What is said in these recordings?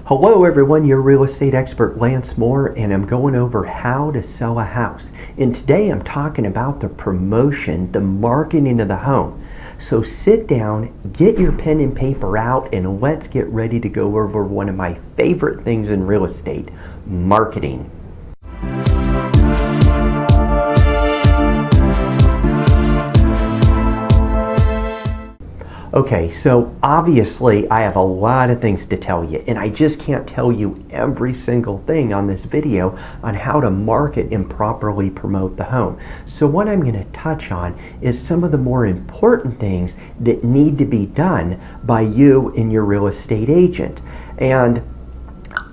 Hello everyone, your real estate expert Lance Moore, and I'm going over how to sell a house. And today I'm talking about the promotion, the marketing of the home. So sit down, get your pen and paper out, and let's get ready to go over one of my favorite things in real estate, marketing. Okay, so obviously I have a lot of things to tell you, and I just can't tell you every single thing on this video on how to market and properly promote the home. So what I'm going to touch on is some of the more important things that need to be done by you and your real estate agent. And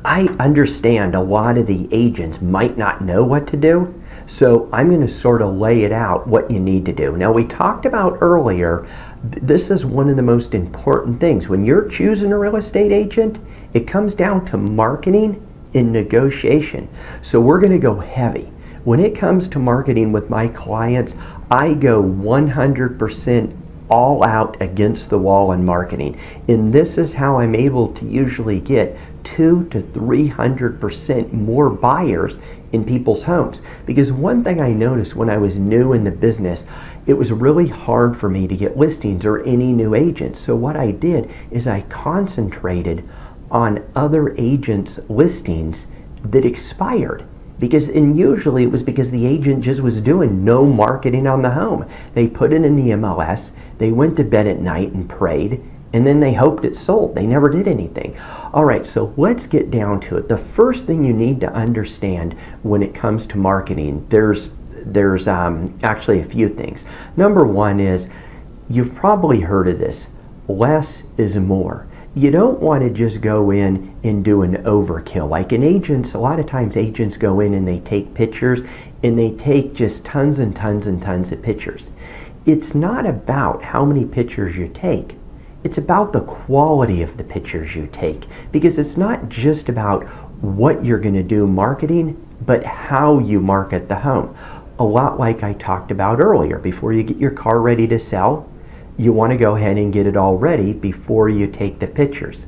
I understand a lot of the agents might not know what to do, so I'm going to sort of lay it out what you need to do. Now, we talked about earlier, this is one of the most important things. When you're choosing a real estate agent, it comes down to marketing and negotiation. So we're going to go heavy. When it comes to marketing with my clients, I go 100% all out against the wall in marketing. And this is how I'm able to usually get 200 to 300% more buyers in people's homes. Because one thing I noticed when I was new in the business, it was really hard for me to get listings or any new agents. So what I did is I concentrated on other agents' listings that expired. And usually it was because the agent just was doing no marketing on the home. They put it in the MLS, they went to bed at night and prayed, and then they hoped it sold. They never did anything. All right, so let's get down to it. The first thing you need to understand when it comes to marketing, there's actually a few things. Number one is, you've probably heard of this, less is more. You don't want to just go in and do an overkill. Like in agents, a lot of times agents go in and they take pictures, and they take just tons and tons and tons of pictures. It's not about how many pictures you take. It's about the quality of the pictures you take, because it's not just about what you're going to do marketing, but how you market the home. A lot like I talked about earlier, before you get your car ready to sell, you want to go ahead and get it all ready before you take the pictures.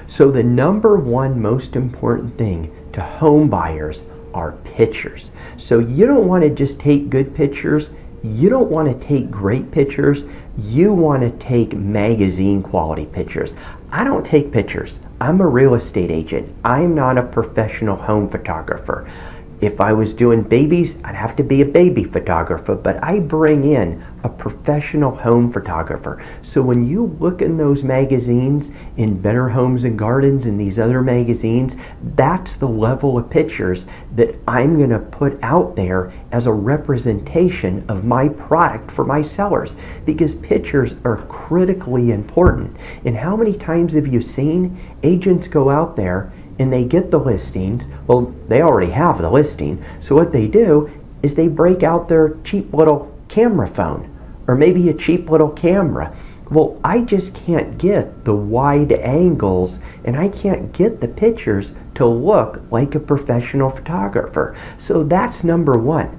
So the number one most important thing to home buyers are pictures. So you don't want to just take good pictures. You don't want to take great pictures. You want to take magazine quality pictures. I don't take pictures. I'm a real estate agent. I'm not a professional home photographer. If I was doing babies, I'd have to be a baby photographer, but I bring in a professional home photographer. So when you look in those magazines, in Better Homes and Gardens and these other magazines, that's the level of pictures that I'm going to put out there as a representation of my product for my sellers, because pictures are critically important. And how many times have you seen agents go out there and they get the listings? Well, they already have the listing. So what they do is they break out their cheap little camera phone, or maybe a cheap little camera. Well, I just can't get the wide angles, and I can't get the pictures to look like a professional photographer. So that's number one.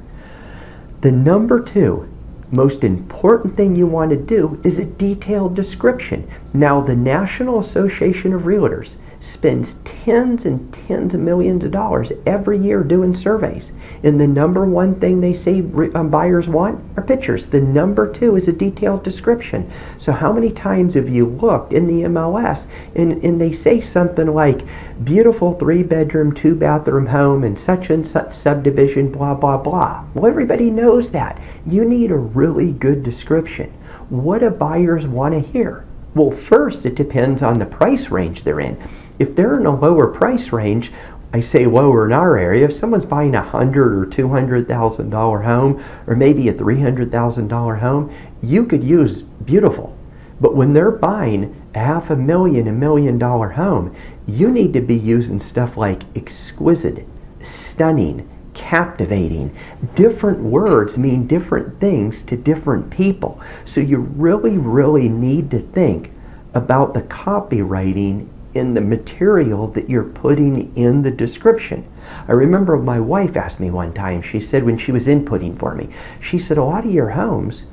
The number two most important thing you want to do is a detailed description. Now, the National Association of Realtors spends tens and tens of millions of dollars every year doing surveys. And the number one thing they say buyers want are pictures. The number two is a detailed description. So how many times have you looked in the MLS and they say something like, beautiful 3-bedroom, 2-bathroom home in such and such subdivision, blah, blah, blah. Well, everybody knows that. You need a really good description. What do buyers want to hear? Well, first, it depends on the price range they're in. If they're in a lower price range, I say lower in our area, if someone's buying a $100,000 or $200,000 home, or maybe a $300,000 home, you could use beautiful. But when they're buying a $500,000, $1 million home, you need to be using stuff like exquisite, stunning, captivating. Different words mean different things to different people. So you really, really need to think about the copywriting in the material that you're putting in the description. I remember my wife asked me one time, she said when she was inputting for me, she said, a lot of your homes,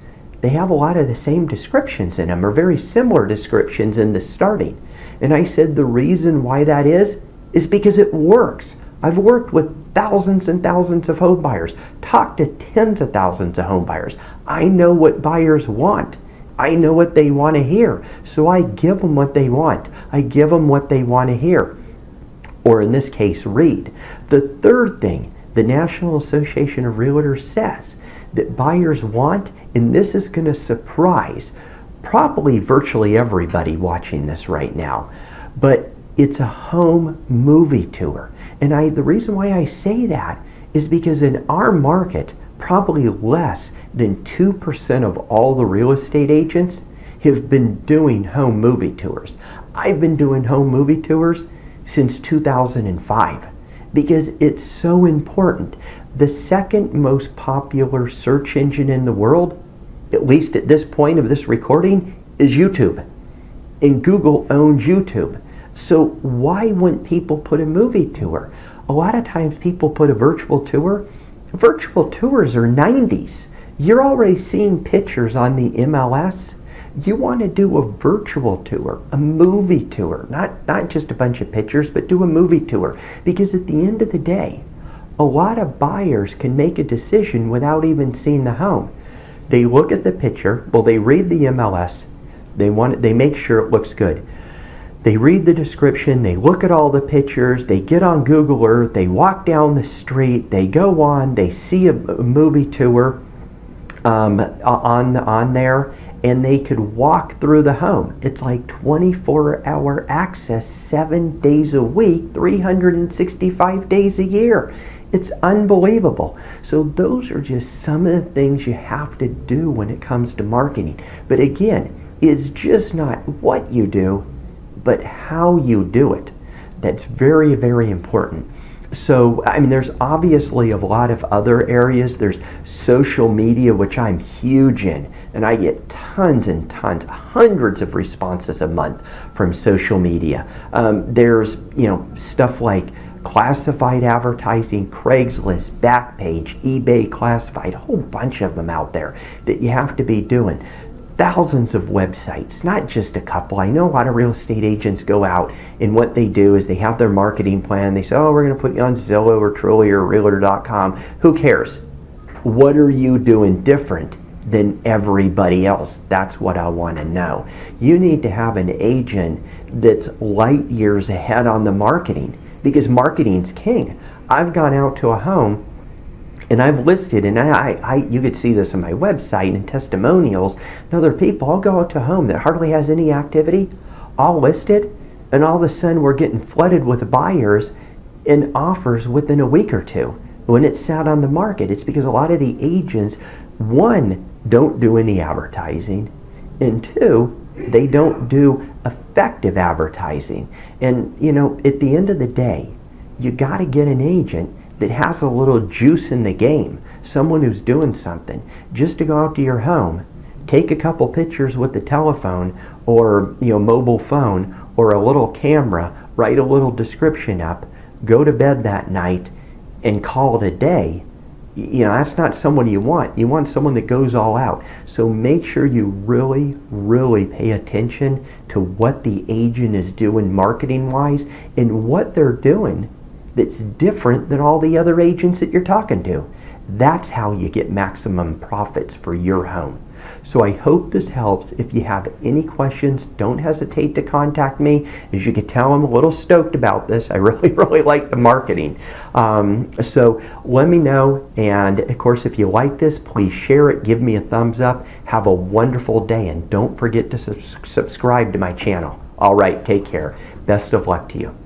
they have a lot of the same descriptions in them, or very similar descriptions in the starting. And I said the reason why that is is because it works. I've worked with thousands and thousands of home buyers, talked to tens of thousands of home buyers. I know what buyers want. I know what they want to hear. So I give them what they want. I give them what they want to hear. Or in this case, read. The third thing the National Association of Realtors says that buyers want, and this is going to surprise probably virtually everybody watching this right now, but it's a home movie tour. And the reason why I say that is because in our market, probably less than 2% of all the real estate agents have been doing home movie tours. I've been doing home movie tours since 2005 because it's so important. The second most popular search engine in the world, at least at this point of this recording, is YouTube. And Google owns YouTube. So why wouldn't people put a movie tour? A lot of times people put a virtual tour. Virtual tours are 90s. You're already seeing pictures on the MLS. You want to do a virtual tour, a movie tour, not just a bunch of pictures, but do a movie tour. Because at the end of the day, a lot of buyers can make a decision without even seeing the home. They look at the picture, well, they read the MLS, they make sure it looks good. They read the description, they look at all the pictures, they get on Google Earth, they walk down the street, they go on, they see a movie tour on there, and they could walk through the home. It's like 24-hour access, 7 days a week, 365 days a year. It's unbelievable. So those are just some of the things you have to do when it comes to marketing. But again, it's just not what you do, but how you do it. That's very, very important. So, I mean, there's obviously a lot of other areas. There's social media, which I'm huge in, and I get tons and tons, hundreds of responses a month from social media. There's, stuff like classified advertising, Craigslist, Backpage, eBay classified, a whole bunch of them out there that you have to be doing. Thousands of websites, not just a couple. I know a lot of real estate agents go out and what they do is they have their marketing plan. They say, oh, we're going to put you on Zillow or Trulia or Realtor.com. Who cares? What are you doing different than everybody else? That's what I want to know. You need to have an agent that's light years ahead on the marketing because marketing's king. I've gone out to a home and I've listed, and you could see this on my website and testimonials and other people. I'll go out to a home that hardly has any activity. I'll list it, and all of a sudden we're getting flooded with buyers and offers within a week or two. When it's sat on the market, it's because a lot of the agents, one, don't do any advertising, and two, they don't do effective advertising. And, at the end of the day, you got to get an agent that has a little juice in the game, someone who's doing something, just to go out to your home, take a couple pictures with the telephone or mobile phone or a little camera, write a little description up, go to bed that night and call it a day. That's not someone you want. You want someone that goes all out. So make sure you really, really pay attention to what the agent is doing marketing-wise and what they're doing that's different than all the other agents that you're talking to. That's how you get maximum profits for your home. So I hope this helps. If you have any questions, don't hesitate to contact me. As you can tell, I'm a little stoked about this. I really, really like the marketing. So let me know. And of course, if you like this, please share it. Give me a thumbs up. Have a wonderful day. And don't forget to subscribe to my channel. All right, take care. Best of luck to you.